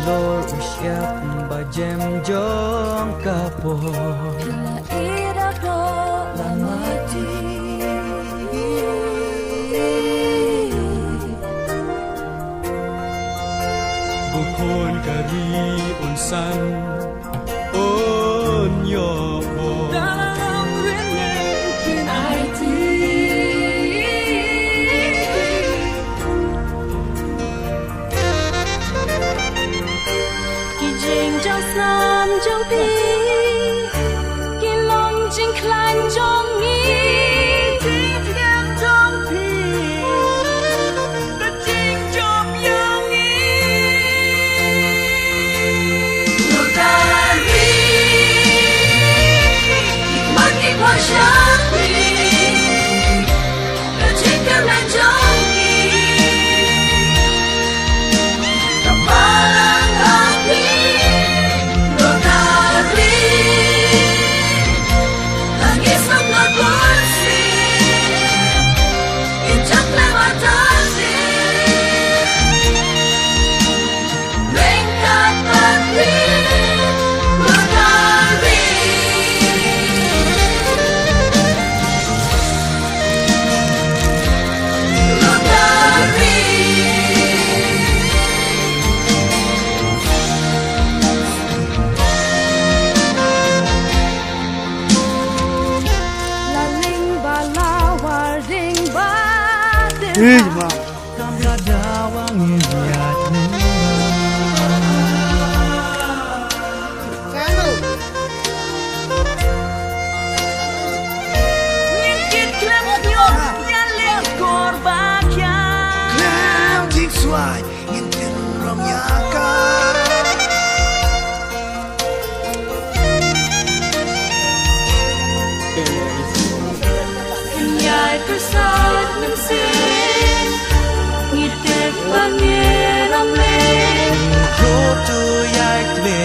balor usyap bajem jong kapor Ira do lamati Bukon kari unsan on yobo dalam ringin kinaiti Kijing jong sam jong pi Kilong jing klan jong ni Ting tiang jong pi The jing jong yang ni Notari Hikmat ikhwan syakri The jing klan jong ni Kapalang hati Notari Langis mengat bersih Injak lewat hati Lengkap hati Notari Notari Laling balawar ding bading Kam kadawang inyat Nyikit klemot nyok Yan liat korbakyan Clam jing suai Intin rong yaka Nyai persat mensin Ngitip bangin amlin Kro tu yak le